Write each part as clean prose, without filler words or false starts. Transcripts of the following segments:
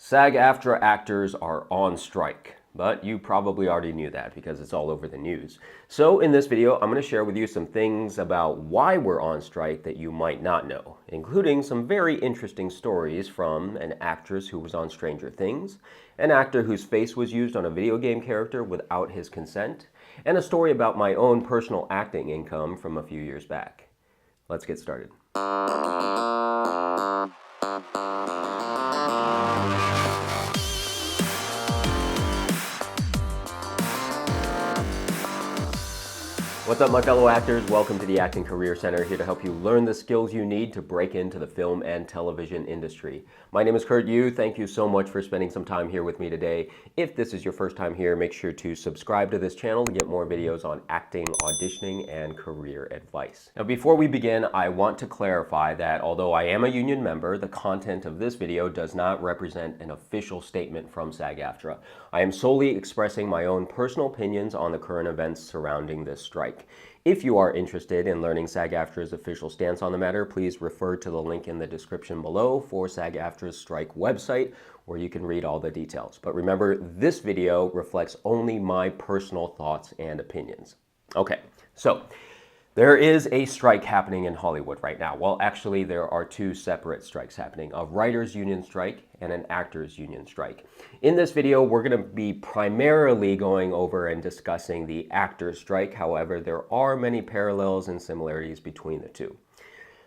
SAG-AFTRA actors are on strike, but you probably already knew that because it's all over the news. So in this video, I'm going to share with you some things about why we're on strike that you might not know, including some very interesting stories from an actress who was on Stranger Things, an actor whose face was used on a video game character without his consent, and a story about my own personal acting income from a few years back. Let's get started. What's up, my fellow actors? Welcome to the Acting Career Center, here to help you learn the skills you need to break into the film and television industry. My name is Kurt Yu. Thank you so much for spending some time here with me today. If this is your first time here, make sure to subscribe to this channel to get more videos on acting, auditioning, and career advice. Now, before we begin, I want to clarify that although I am a union member, the content of this video does not represent an official statement from SAG-AFTRA. I am solely expressing my own personal opinions on the current events surrounding this strike. If you are interested in learning SAG-AFTRA's official stance on the matter, please refer to the link in the description below for SAG-AFTRA's strike website, where you can read all the details. But remember, this video reflects only my personal thoughts and opinions. Okay, so there is a strike happening in Hollywood right now. Well, actually, there are two separate strikes happening, a writers' union strike and an actors' union strike. In this video, we're going to be primarily going over and discussing the actors' strike. However, there are many parallels and similarities between the two.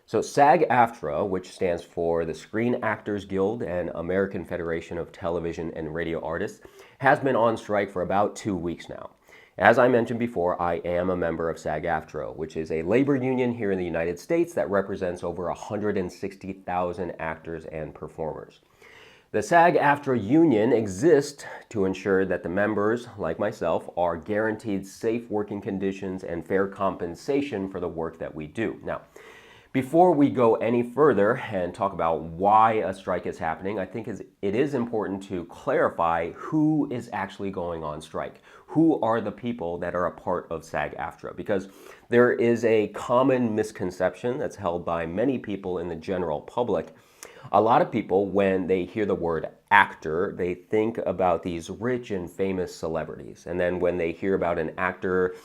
So SAG-AFTRA, which stands for the Screen Actors Guild and American Federation of Television and Radio Artists, has been on strike for about 2 weeks now. As I mentioned before, I am a member of SAG-AFTRA, which is a labor union here in the United States that represents over 160,000 actors and performers. The SAG-AFTRA union exists to ensure that the members, like myself, are guaranteed safe working conditions and fair compensation for the work that we do. Now, before we go any further and talk about why a strike is happening, I think it is important to clarify who is actually going on strike. Who are the people that are a part of SAG-AFTRA? Because there is a common misconception that's held by many people in the general public. A lot of people, when they hear the word actor, they think about these rich and famous celebrities. And then when they hear about an actor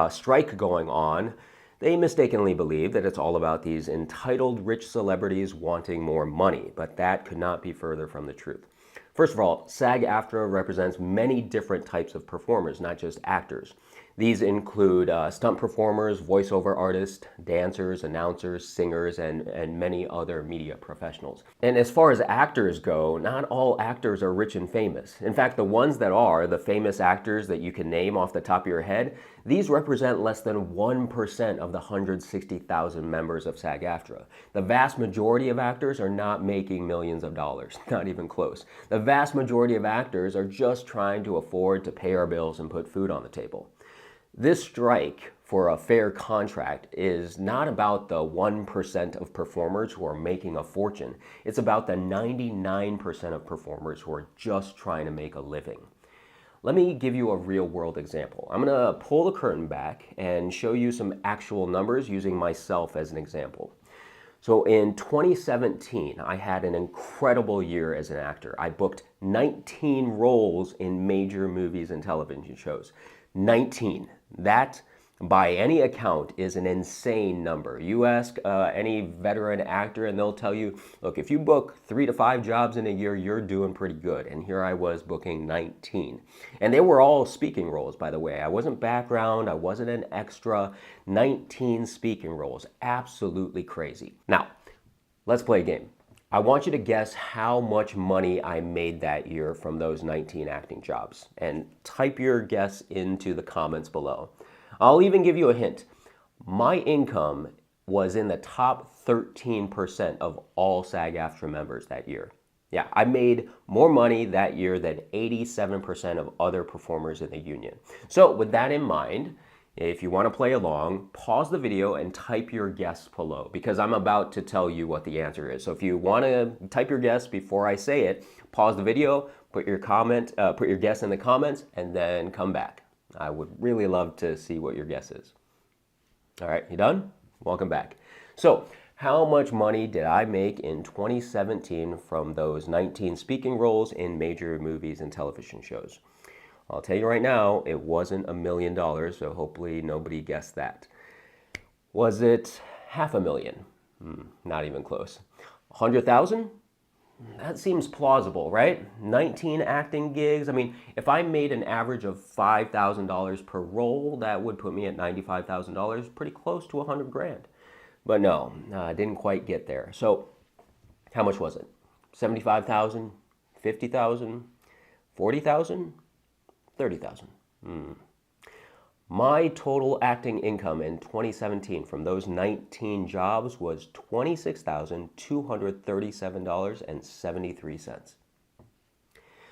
strike going on, they mistakenly believe that it's all about these entitled rich celebrities wanting more money, but that could not be further from the truth. First of all, SAG-AFTRA represents many different types of performers, not just actors. These include stunt performers, voiceover artists, dancers, announcers, singers, and many other media professionals. And as far as actors go, not all actors are rich and famous. In fact, the ones that are, the famous actors that you can name off the top of your head, these represent less than 1% of the 160,000 members of SAG-AFTRA. The vast majority of actors are not making millions of dollars, not even close. The vast majority of actors are just trying to afford to pay our bills and put food on the table. This strike for a fair contract is not about the 1% of performers who are making a fortune. It's about the 99% of performers who are just trying to make a living. Let me give you a real-world example. I'm going to pull the curtain back and show you some actual numbers using myself as an example. So in 2017, I had an incredible year as an actor. I booked 19 roles in major movies and television shows. 19. That, by any account, is an insane number. You ask any veteran actor and they'll tell you, look, if you book 3 to 5 jobs in a year, you're doing pretty good. And here I was booking 19. And they were all speaking roles, by the way. I wasn't background, I wasn't an extra. 19 speaking roles. Absolutely crazy. Now, let's play a game. I want you to guess how much money I made that year from those 19 acting jobs, and type your guess into the comments below. I'll even give you a hint. My income was in the top 13% of all SAG-AFTRA members that year. Yeah, I made more money that year than 87% of other performers in the union. So with that in mind, if you want to play along, pause the video and type your guess below, because I'm about to tell you what the answer is. So if you want to type your guess before I say it, pause the video, put your guess in the comments, and then come back. I would really love to see what your guess is. All right, you done? Welcome back. So How much money did I make in 2017 from those 19 speaking roles in major movies and television shows? I'll tell you right now, it wasn't $1 million, so hopefully nobody guessed that. Was it $500,000? Not even close. 100,000? That seems plausible, right? 19 acting gigs. I mean, if I made an average of $5,000 per role, that would put me at $95,000, pretty close to 100 grand. But no, I didn't quite get there. So how much was it? 75,000, 50,000, 40,000, 30,000. My total acting income in 2017 from those 19 jobs was $26,237.73.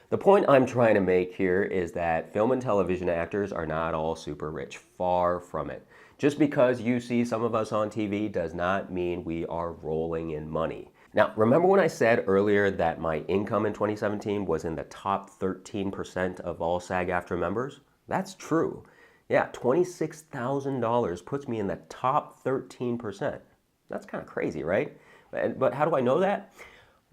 The point I'm trying to make here is that film and television actors are not all super rich. Far from it. Just because you see some of us on TV does not mean we are rolling in money. Now, remember when I said earlier that my income in 2017 was in the top 13% of all SAG-AFTRA members? That's true. Yeah, $26,000 puts me in the top 13%. That's kind of crazy, right? But how do I know that?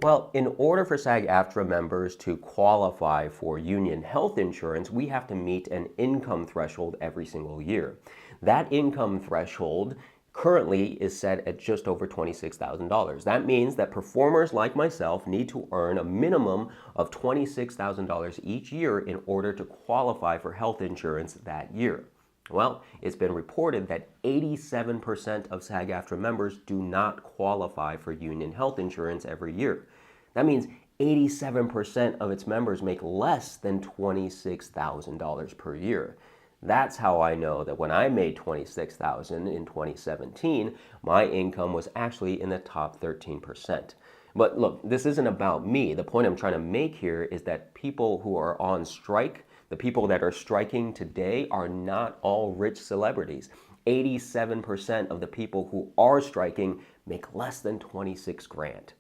Well, in order for SAG-AFTRA members to qualify for union health insurance, we have to meet an income threshold every single year. That income threshold currently is set at just over $26,000. That means that performers like myself need to earn a minimum of $26,000 each year in order to qualify for health insurance that year. Well, it's been reported that 87% of SAG-AFTRA members do not qualify for union health insurance every year. That means 87% of its members make less than $26,000 per year. That's how I know that when I made $26,000 in 2017, my income was actually in the top 13%. But look, this isn't about me. The point I'm trying to make here is that people who are on strike, the people that are striking today, are not all rich celebrities. 87% of the people who are striking make less than 26 grand.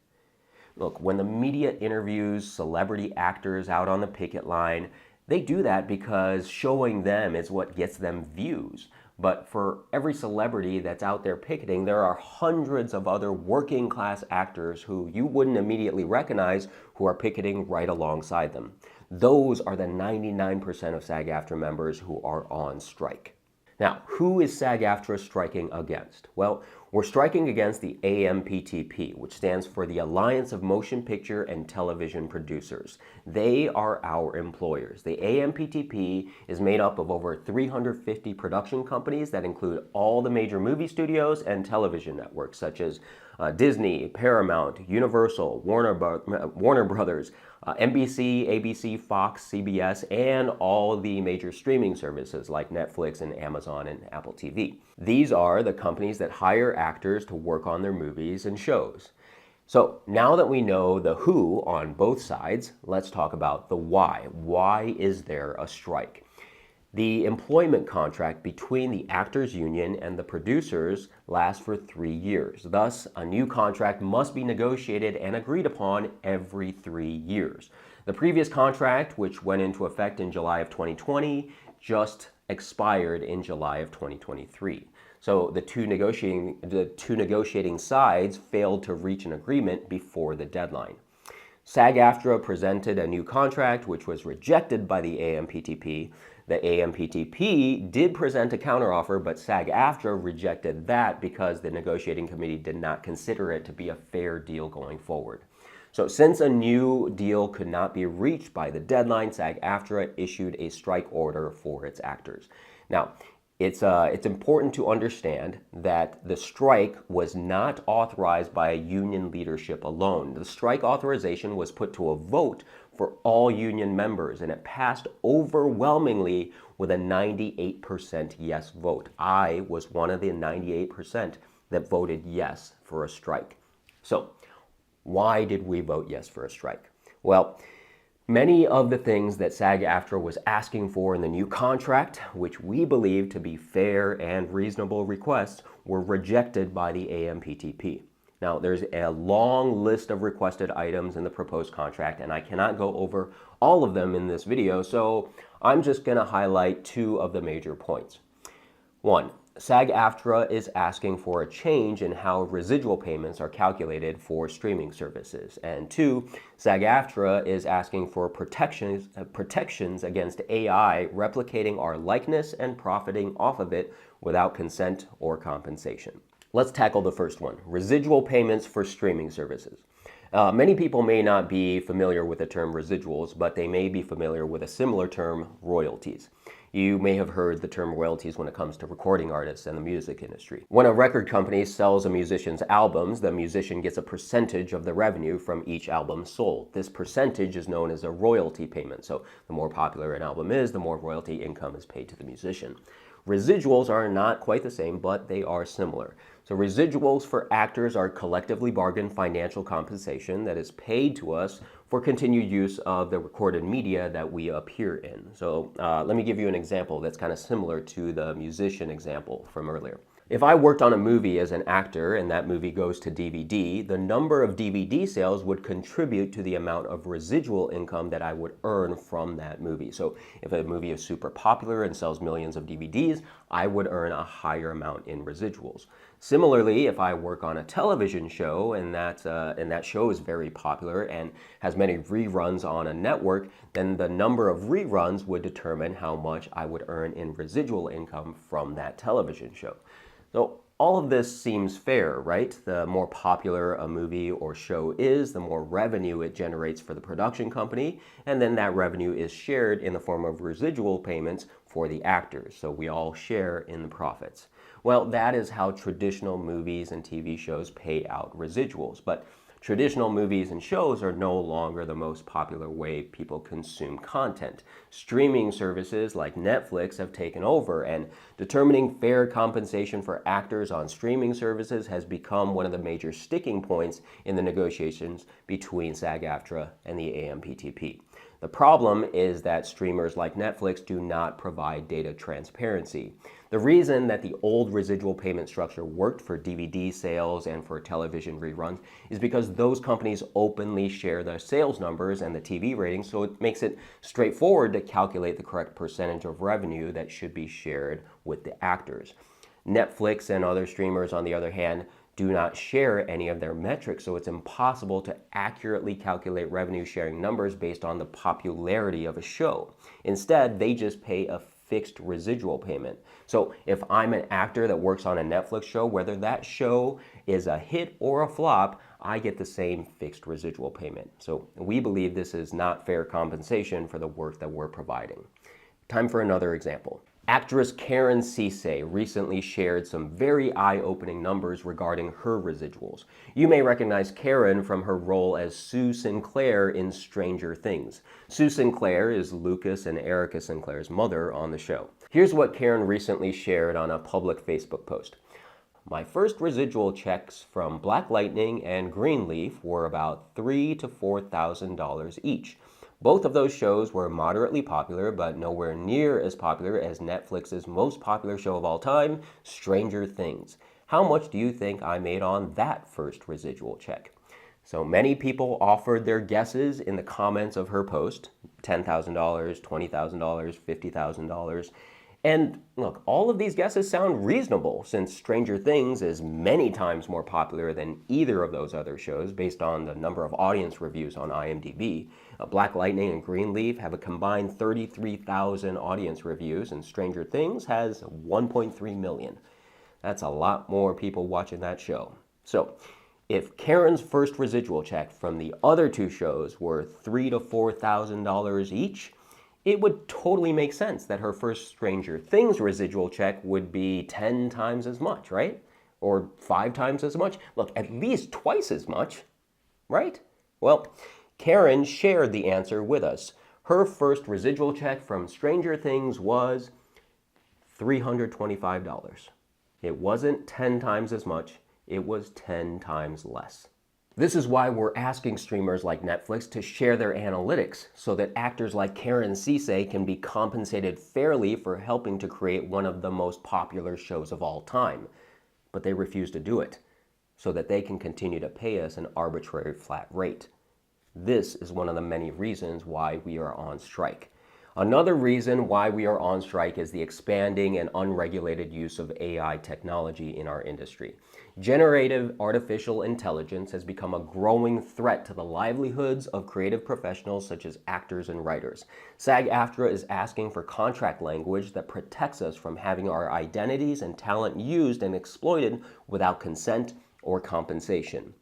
Look, when the media interviews celebrity actors out on the picket line, they do that because showing them is what gets them views. But for every celebrity that's out there picketing, there are hundreds of other working class actors who you wouldn't immediately recognize who are picketing right alongside them. Those are the 99% of SAG-AFTRA members who are on strike. Now, who is SAG-AFTRA striking against? Well, we're striking against the AMPTP, which stands for the Alliance of Motion Picture and Television Producers. They are our employers. The AMPTP is made up of over 350 production companies that include all the major movie studios and television networks such as Disney, Paramount, Universal, Warner Brothers, NBC, ABC, Fox, CBS, and all the major streaming services like Netflix and Amazon and Apple TV. These are the companies that hire actors to work on their movies and shows. So now that we know the who on both sides, let's talk about the why. Why is there a strike? The employment contract between the actors union and the producers lasts for 3 years. Thus, a new contract must be negotiated and agreed upon every 3 years. The previous contract, which went into effect in July of 2020, just expired in July of 2023. So the two negotiating sides failed to reach an agreement before the deadline. SAG-AFTRA presented a new contract, which was rejected by the AMPTP. The AMPTP did present a counteroffer, but SAG-AFTRA rejected that because the negotiating committee did not consider it to be a fair deal going forward. So since a new deal could not be reached by the deadline, SAG-AFTRA issued a strike order for its actors. Now, it's important to understand that the strike was not authorized by union leadership alone. The strike authorization was put to a vote for all union members, and it passed overwhelmingly with a 98% yes vote. I was one of the 98% that voted yes for a strike. So, why did we vote yes for a strike? Well, many of the things that SAG-AFTRA was asking for in the new contract, which we believe to be fair and reasonable requests, were rejected by the AMPTP. Now, there's a long list of requested items in the proposed contract, and I cannot go over all of them in this video, so I'm just going to highlight 2 of the major points. 1, SAG-AFTRA is asking for a change in how residual payments are calculated for streaming services. And two, SAG-AFTRA is asking for protections against AI replicating our likeness and profiting off of it without consent or compensation. Let's tackle the first one, residual payments for streaming services. Many people may not be familiar with the term residuals, but they may be familiar with a similar term, royalties. You may have heard the term royalties when it comes to recording artists and the music industry. When a record company sells a musician's albums, the musician gets a percentage of the revenue from each album sold. This percentage is known as a royalty payment. So the more popular an album is, the more royalty income is paid to the musician. Residuals are not quite the same, but they are similar. So residuals for actors are collectively bargained financial compensation that is paid to us for continued use of the recorded media that we appear in. So let me give you an example that's kind of similar to the musician example from earlier. If I worked on a movie as an actor and that movie goes to DVD, the number of DVD sales would contribute to the amount of residual income that I would earn from that movie. So if a movie is super popular and sells millions of DVDs, I would earn a higher amount in residuals. Similarly, if I work on a television show and that show is very popular and has many reruns on a network, then the number of reruns would determine how much I would earn in residual income from that television show. So all of this seems fair, right? The more popular a movie or show is, the more revenue it generates for the production company, and then that revenue is shared in the form of residual payments for the actors, so we all share in the profits. Well, that is how traditional movies and TV shows pay out residuals, but traditional movies and shows are no longer the most popular way people consume content. Streaming services like Netflix have taken over, and determining fair compensation for actors on streaming services has become one of the major sticking points in the negotiations between SAG-AFTRA and the AMPTP. The problem is that streamers like Netflix do not provide data transparency. The reason that the old residual payment structure worked for DVD sales and for television reruns is because those companies openly share the sales numbers and the TV ratings, so it makes it straightforward to calculate the correct percentage of revenue that should be shared with the actors. Netflix and other streamers, on the other hand, do not share any of their metrics, so it's impossible to accurately calculate revenue sharing numbers based on the popularity of a show. Instead, they just pay a fixed residual payment. So if I'm an actor that works on a Netflix show, whether that show is a hit or a flop, I get the same fixed residual payment. So we believe this is not fair compensation for the work that we're providing. Time for another example. Actress Cece recently shared some very eye-opening numbers regarding her residuals. You may recognize Karen from her role as Sue Sinclair in Stranger Things. Sue Sinclair is Lucas and Erica Sinclair's mother on the show. Here's what Karen recently shared on a public Facebook post. My first residual checks from Black Lightning and Greenleaf were about $3,000 to $4,000 each. Both of those shows were moderately popular, but nowhere near as popular as Netflix's most popular show of all time, Stranger Things. How much do you think I made on that first residual check? So many people offered their guesses in the comments of her post, $10,000, $20,000, $50,000. And look, all of these guesses sound reasonable since Stranger Things is many times more popular than either of those other shows based on the number of audience reviews on IMDb. Black Lightning and Greenleaf have a combined 33,000 audience reviews, and Stranger Things has 1.3 million. That's a lot more people watching that show. So if Karen's first residual check from the other two shows were $3,000 to $4,000 each, it would totally make sense that her first Stranger Things residual check would be 10 times as much, right? Or 5 times as much. Look, at least twice as much, right? Well, Karen shared the answer with us. Her first residual check from Stranger Things was $325. It wasn't 10 times as much, it was 10 times less. This is why we're asking streamers like Netflix to share their analytics so that actors like Cece can be compensated fairly for helping to create one of the most popular shows of all time. But they refuse to do it so that they can continue to pay us an arbitrary flat rate. This is one of the many reasons why we are on strike. Another reason why we are on strike is the expanding and unregulated use of AI technology in our industry. Generative artificial intelligence has become a growing threat to the livelihoods of creative professionals such as actors and writers. SAG-AFTRA is asking for contract language that protects us from having our identities and talent used and exploited without consent or compensation.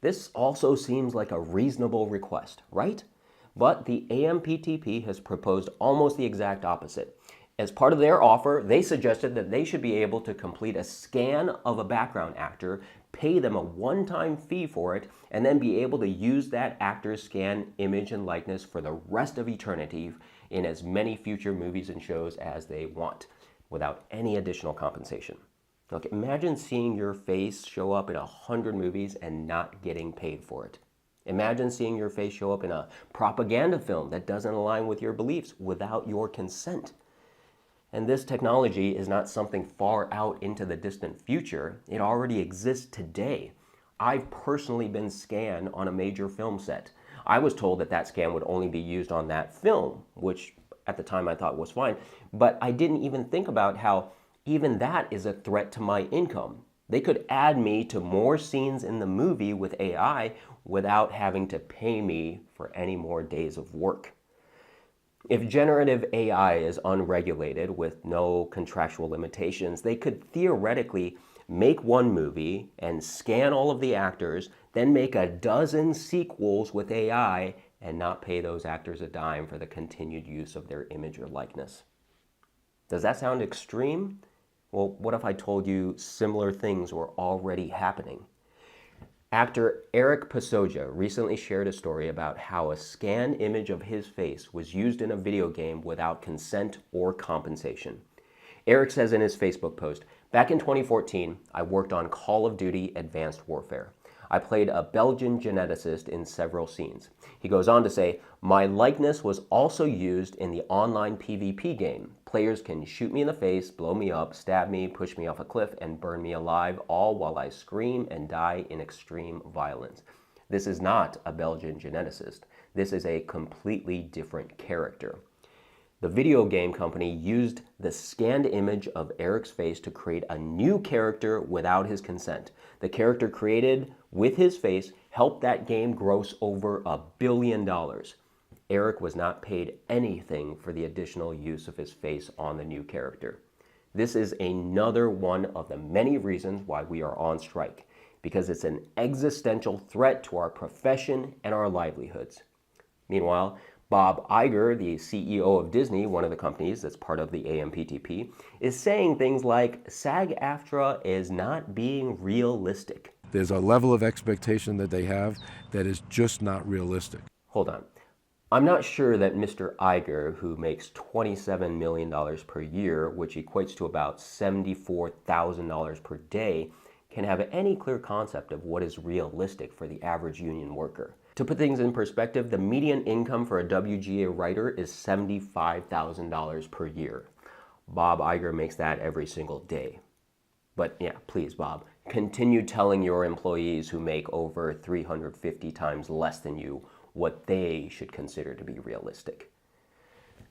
This also seems like a reasonable request, right? But the AMPTP has proposed almost the exact opposite. As part of their offer, they suggested that they should be able to complete a scan of a background actor, pay them a one-time fee for it, and then be able to use that actor's scan, image, and likeness for the rest of eternity in as many future movies and shows as they want, without any additional compensation. Look, imagine seeing your face show up in 100 movies and not getting paid for it. Imagine seeing your face show up in a propaganda film that doesn't align with your beliefs without your consent. And this technology is not something far out into the distant future. It already exists today. I've personally been scanned on a major film set. I was told that that scan would only be used on that film, which at the time I thought was fine. But I didn't even think about how even that is a threat to my income. They could add me to more scenes in the movie with AI without having to pay me for any more days of work. If generative AI is unregulated with no contractual limitations, they could theoretically make one movie and scan all of the actors, then make a dozen sequels with AI and not pay those actors a dime for the continued use of their image or likeness. Does that sound extreme? Well, what if I told you similar things were already happening? Actor Eric Pasoja recently shared a story about how a scanned image of his face was used in a video game without consent or compensation. Eric says in his Facebook post, "Back in 2014, I worked on Call of Duty Advanced Warfare. I played a Belgian geneticist in several scenes." He goes on to say, "My likeness was also used in the online PvP game. Players can shoot me in the face, blow me up, stab me, push me off a cliff, and burn me alive, all while I scream and die in extreme violence. This is not a Belgian geneticist. This is a completely different character." The video game company used the scanned image of Eric's face to create a new character without his consent. The character created with his face helped that game gross over $1 billion. Eric was not paid anything for the additional use of his face on the new character. This is another one of the many reasons why we are on strike, because it's an existential threat to our profession and our livelihoods. Meanwhile, Bob Iger, the CEO of Disney, one of the companies that's part of the AMPTP, is saying things like SAG-AFTRA is not being realistic. There's a level of expectation that they have that is just not realistic. Hold on. I'm not sure that Mr. Iger, who makes $27 million per year, which equates to about $74,000 per day, can have any clear concept of what is realistic for the average union worker. To put things in perspective, the median income for a WGA writer is $75,000 per year. Bob Iger makes that every single day. But yeah, please, Bob, continue telling your employees who make over 350 times less than you what they should consider to be realistic.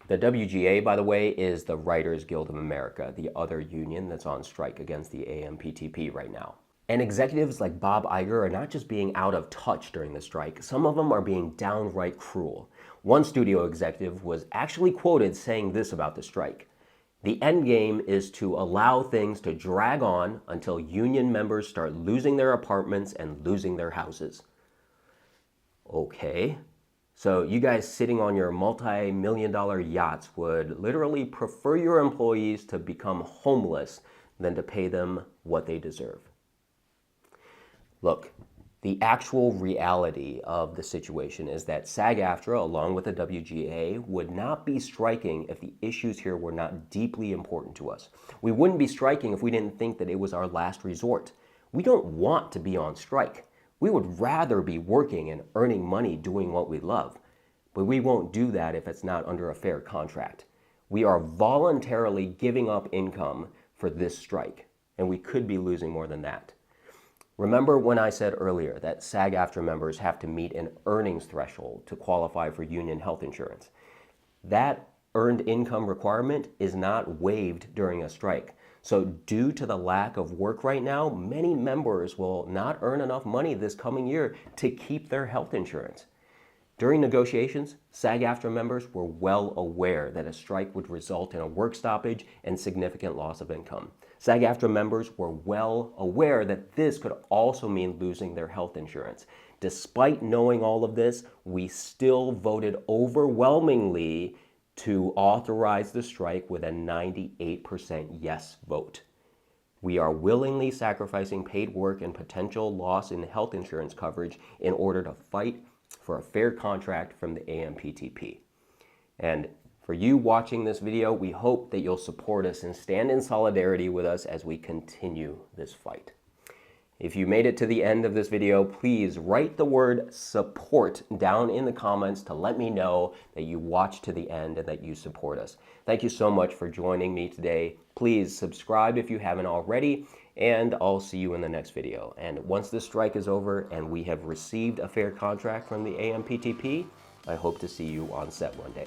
The WGA, by the way, is the Writers Guild of America, the other union that's on strike against the AMPTP right now. And executives like Bob Iger are not just being out of touch during the strike, some of them are being downright cruel. One studio executive was actually quoted saying this about the strike: "The end game is to allow things to drag on until union members start losing their apartments and losing their houses." Okay, so you guys sitting on your multi-million-dollar yachts would literally prefer your employees to become homeless than to pay them what they deserve. Look, the actual reality of the situation is that SAG-AFTRA, along with the WGA, would not be striking if the issues here were not deeply important to us. We wouldn't be striking if we didn't think that it was our last resort. We don't want to be on strike. We would rather be working and earning money doing what we love. But we won't do that if it's not under a fair contract. We are voluntarily giving up income for this strike, and we could be losing more than that. Remember when I said earlier that SAG-AFTRA members have to meet an earnings threshold to qualify for union health insurance? That earned income requirement is not waived during a strike. So due to the lack of work right now, many members will not earn enough money this coming year to keep their health insurance. During negotiations, SAG-AFTRA members were well aware that a strike would result in a work stoppage and significant loss of income. SAG-AFTRA members were well aware that this could also mean losing their health insurance. Despite knowing all of this, we still voted overwhelmingly to authorize the strike with a 98% yes vote. We are willingly sacrificing paid work and potential loss in health insurance coverage in order to fight for a fair contract from the AMPTP. And for you watching this video, we hope that you'll support us and stand in solidarity with us as we continue this fight. If you made it to the end of this video, please write the word support down in the comments to let me know that you watched to the end and that you support us. Thank you so much for joining me today. Please subscribe if you haven't already, and I'll see you in the next video. And once this strike is over and we have received a fair contract from the AMPTP, I hope to see you on set one day.